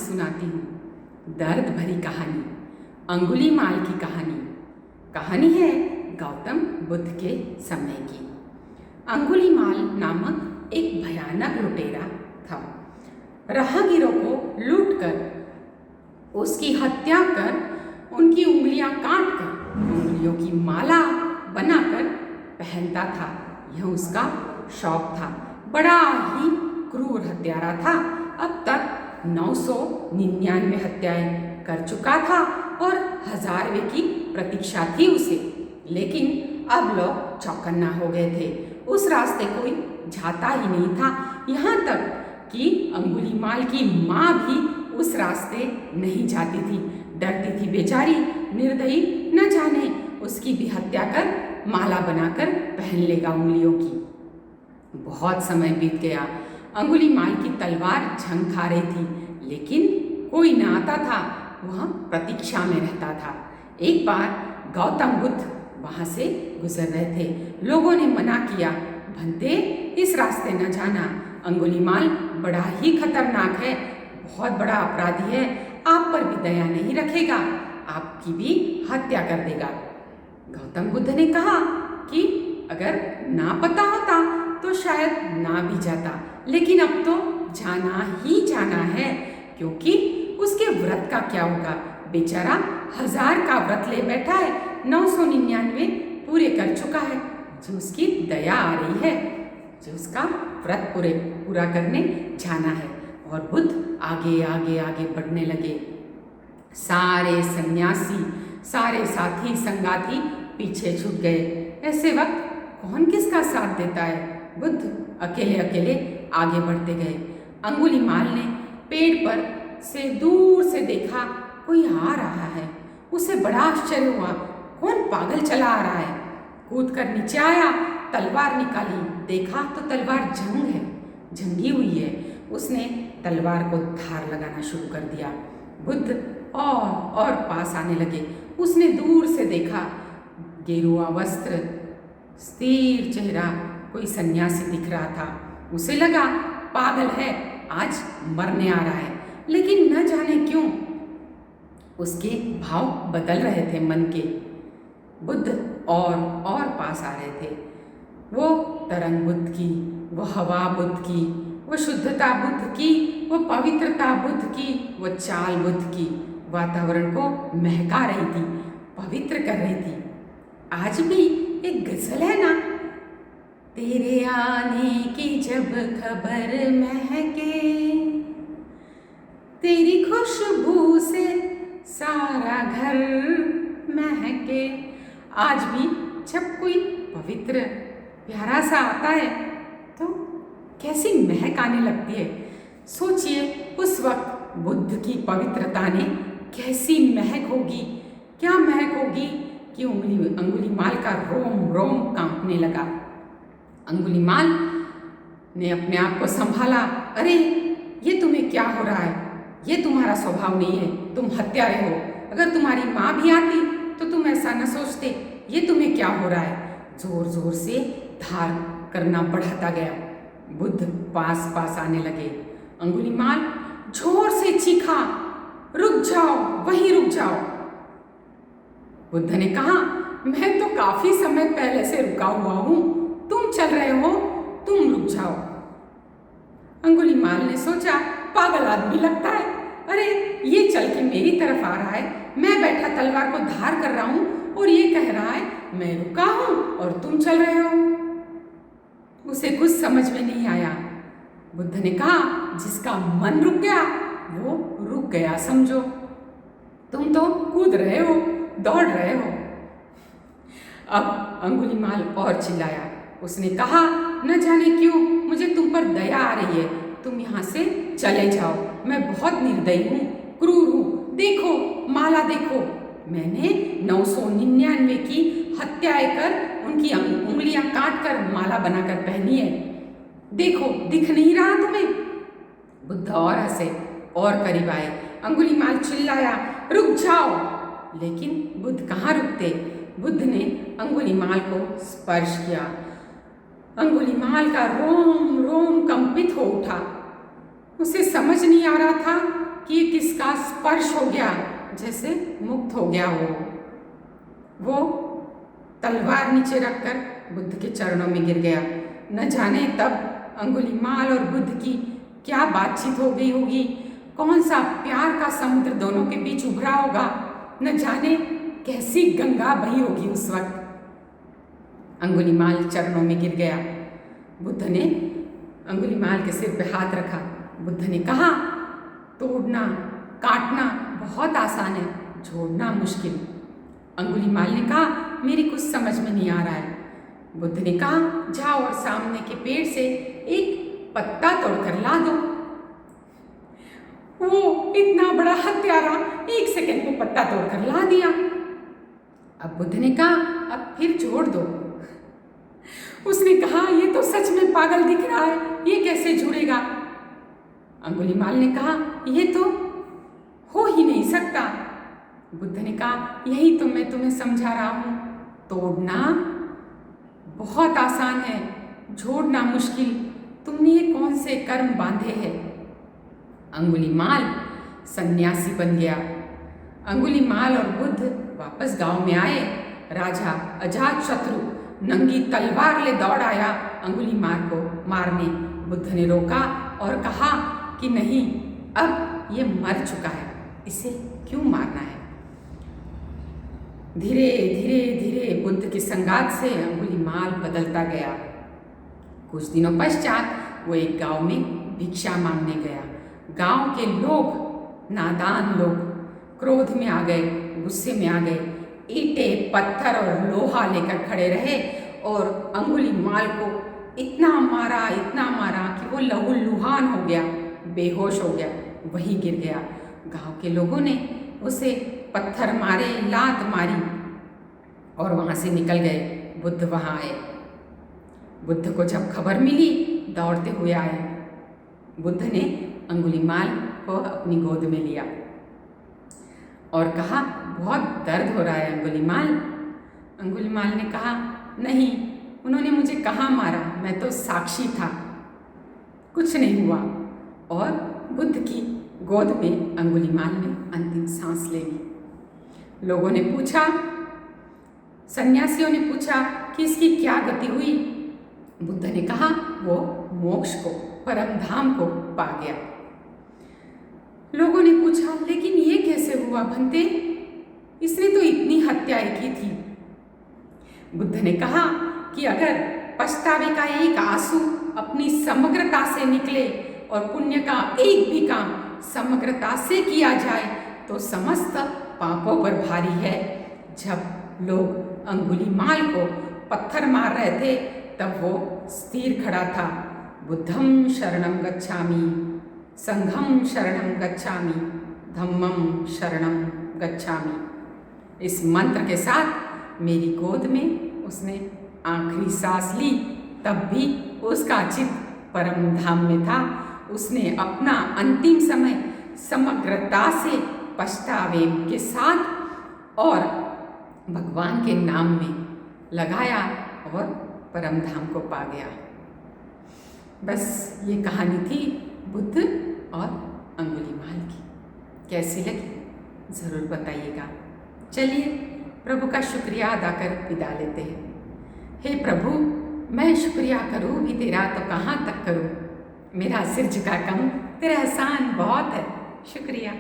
सुनाती हूँ दर्द भरी कहानी, अंगुलीमाल की कहानी। कहानी है गौतम बुद्ध के समय की। अंगुलीमाल नामक एक भयानक लुटेरा था। राहगीरों को लूटकर उसकी हत्या कर उनकी उंगलियां काटकर उंगलियों की माला बनाकर पहनता था। यह उसका शौक था। बड़ा ही क्रूर हत्यारा था। अब तक 999 हत्याएं कर चुका था और 1000वें की प्रतीक्षा थी उसे। लेकिन अब लोग चौकन्ना हो गए थे। उस रास्ते कोई जाता ही नहीं था। यहाँ तक कि अंगुलीमाल की माँ भी उस रास्ते नहीं जाती थी। डरती थी बेचारी, निर्दयी, न जाने उसकी भी हत्या कर माला बनाकर पहन लेगा उंगलियों की। बहुत समय बीत गया। अंगुलीमाल की तलवार झंग खा रही थी, लेकिन कोई न आता था। वह प्रतीक्षा में रहता था। एक बार गौतम बुद्ध वहाँ से गुजर रहे थे। लोगों ने मना किया, भंते इस रास्ते न जाना, अंगुलीमाल बड़ा ही खतरनाक है, बहुत बड़ा अपराधी है, आप पर भी दया नहीं रखेगा, आपकी भी हत्या कर देगा। गौतम बुद्ध ने कहा कि अगर ना पता होता तो शायद ना भी जाता, लेकिन अब तो जाना ही जाना है, क्योंकि उसके व्रत का क्या होगा। बेचारा 1000 का व्रत ले बैठा है, 999 पूरे कर चुका है। जो उसकी दया आ रही है, जो उसका व्रत पूरा करने जाना है। और बुद्ध आगे आगे आगे बढ़ने लगे। सारे सन्यासी, सारे साथी संगाती पीछे छूट गए। ऐसे वक्त कौन किसका साथ देता है। बुद्ध अकेले अकेले आगे बढ़ते गए। अंगुलीमाल ने पेड़ पर से दूर से देखा कोई आ रहा है। उसे बड़ा आश्चर्य हुआ, कौन पागल चला आ रहा है। कूद कर नीचे आया, तलवार निकाली, देखा तो तलवार जंगी हुई है। उसने तलवार को धार लगाना शुरू कर दिया। बुद्ध और पास आने लगे। उसने दूर से देखा, गेरुआ वस्त्र, स्थिर चेहरा कोई सन्यासी दिख रहा था। उसे लगा पागल है, आज मरने आ रहा है। लेकिन न जाने क्यों उसके भाव बदल रहे थे मन के। बुद्ध और पास आ रहे थे। वो तरंग बुद्ध की, वो हवा बुद्ध की, वो शुद्धता बुद्ध की, वो पवित्रता बुद्ध की, वो चाल बुद्ध की वातावरण को महका रही थी, पवित्र कर रही थी। आज भी एक गजल है ना, तेरे आने की जब खबर महके, तेरी खुशबू से सारा घर महके। आज भी जब कोई पवित्र प्यारा सा आता है तो कैसी महक आने लगती है। सोचिए उस वक्त बुद्ध की पवित्रता ने कैसी महक होगी, क्या महक होगी कि अंगुलीमाल का रोम रोम कांपने लगा। अंगुलीमाल ने अपने आप को संभाला। अरे ये तुम्हें क्या हो रहा है, ये तुम्हारा स्वभाव नहीं है, तुम हत्यारे हो। अगर तुम्हारी माँ भी आती तो तुम ऐसा न सोचते। ये तुम्हें क्या हो रहा है। जोर जोर से धार करना बढ़ाता गया। बुद्ध पास आने लगे। अंगुलीमाल जोर से चीखा, रुक जाओ, वहीं रुक जाओ। बुद्ध ने कहा, मैं तो काफी समय पहले से रुका हुआ हूं, तुम चल रहे हो, तुम रुक जाओ। अंगुलीमाल ने सोचा, पागल आदमी लगता है। अरे ये चल के मेरी तरफ आ रहा है, मैं बैठा तलवार को धार कर रहा हूं और ये कह रहा है मैं रुका हूं और तुम चल रहे हो। उसे कुछ समझ में नहीं आया। बुद्ध ने कहा, जिसका मन रुक गया वो रुक गया समझो। तुम तो कूद रहे हो, दौड़ रहे हो। अब अंगुलीमाल और चिल्लाया। उसने कहा, न जाने क्यों मुझे तुम पर दया आ रही है, तुम यहाँ से चले जाओ। मैं बहुत निर्दयी हूँ, क्रूर हूँ। देखो माला देखो, मैंने 999 की हत्याएं कर उनकी उंगलियां काट कर माला बनाकर पहनी है। देखो दिख नहीं रहा तुम्हें। बुद्ध और हंसे और करीब आए। अंगुलीमाल चिल्लाया, रुक जाओ। लेकिन बुद्ध कहाँ रुकते। बुद्ध ने अंगुलीमाल को स्पर्श किया। अंगुलीमाल का रोम रोम कंपित हो उठा। उसे समझ नहीं आ रहा था कि ये किसका स्पर्श हो गया, जैसे मुक्त हो गया हो। वो तलवार नीचे रखकर बुद्ध के चरणों में गिर गया। न जाने तब अंगुलीमाल और बुद्ध की क्या बातचीत हो गई होगी, कौन सा प्यार का समुद्र दोनों के बीच उभरा होगा, न जाने कैसी गंगा बही होगी उस वक्त। अंगुलीमाल चरणों में गिर गया। बुद्ध ने अंगुलीमाल के सिर पे हाथ रखा। बुद्ध ने कहा, तोड़ना काटना बहुत आसान है, जोड़ना मुश्किल। अंगुलीमाल ने कहा, मेरी कुछ समझ में नहीं आ रहा है। बुद्ध ने कहा, जाओ और सामने के पेड़ से एक पत्ता तोड़कर ला दो। वो इतना बड़ा हत्यारा 1 सेकंड में पत्ता तोड़कर ला दिया। अब बुद्ध ने कहा, अब फिर जोड़ दो। उसने कहा, ये तो सच में पागल दिख रहा है, ये कैसे जुड़ेगा। अंगुलीमाल ने कहा, ये तो हो ही नहीं सकता। बुद्ध ने कहा, यही तो मैं तुम्हें समझा रहा हूं, तोड़ना बहुत आसान है, जोड़ना मुश्किल। तुमने ये कौन से कर्म बांधे हैं। अंगुलीमाल सन्यासी बन गया। अंगुलीमाल और बुद्ध वापस गांव में आए। राजा अजातशत्रु नंगी तलवार ले दौड़ आया अंगुलीमाल को मारने। बुद्ध ने रोका और कहा कि नहीं, अब ये मर चुका है, इसे क्यों मारना है। धीरे धीरे धीरे बुद्ध की संगात से अंगुलीमाल बदलता गया। कुछ दिनों पश्चात वो एक गांव में भिक्षा मांगने गया। गांव के लोग, नादान लोग, क्रोध में आ गए, गुस्से में आ गए, ईंटें, पत्थर और लोहा लेकर खड़े रहे और अंगुलीमाल को इतना मारा कि वो लहूलुहान हो गया, बेहोश हो गया, वहीं गिर गया। गांव के लोगों ने उसे पत्थर मारे, लात मारी और वहाँ से निकल गए। बुद्ध वहाँ आए। बुद्ध को जब खबर मिली, दौड़ते हुए आए। बुद्ध ने अंगुलीमाल को अपनी गोद में लिया और कहा, बहुत दर्द हो रहा है अंगुलीमाल। अंगुलीमाल ने कहा, नहीं, उन्होंने मुझे कहाँ मारा, मैं तो साक्षी था, कुछ नहीं हुआ। और बुद्ध की गोद में अंगुलीमाल ने अंतिम सांस ले ली। लोगों ने पूछा, सन्यासियों ने पूछा कि इसकी क्या गति हुई। बुद्ध ने कहा, वो मोक्ष को, परम धाम को पा गया। लोगों ने पूछा, लेकिन ये कैसे हुआ भंते, इसने तो इतनी हत्याएं की थी। बुद्ध ने कहा कि अगर पछतावे का एक आंसू अपनी समग्रता से निकले और पुण्य का एक भी काम समग्रता से किया जाए तो समस्त पापों पर भारी है। जब लोग अंगुलीमाल को पत्थर मार रहे थे तब वो स्थिर खड़ा था। बुद्धं शरणं गच्छामि, संघं शरणं गच्छामि, धम्मं शरणं गच्छामि। इस मंत्र के साथ मेरी गोद में उसने आखिरी सांस ली, तब भी उसका चित्त परम धाम में था। उसने अपना अंतिम समय समग्रता से, पछतावे के साथ और भगवान के नाम में लगाया और परम धाम को पा गया। बस ये कहानी थी बुद्ध और अंगुलीमाल की। कैसी लगी ज़रूर बताइएगा। चलिए प्रभु का शुक्रिया अदा कर विदा लेते हैं। हे प्रभु, मैं शुक्रिया करूँ भी तेरा तो कहाँ तक करूँ, मेरा सिर झुका कम, तेरा एहसान बहुत है, शुक्रिया।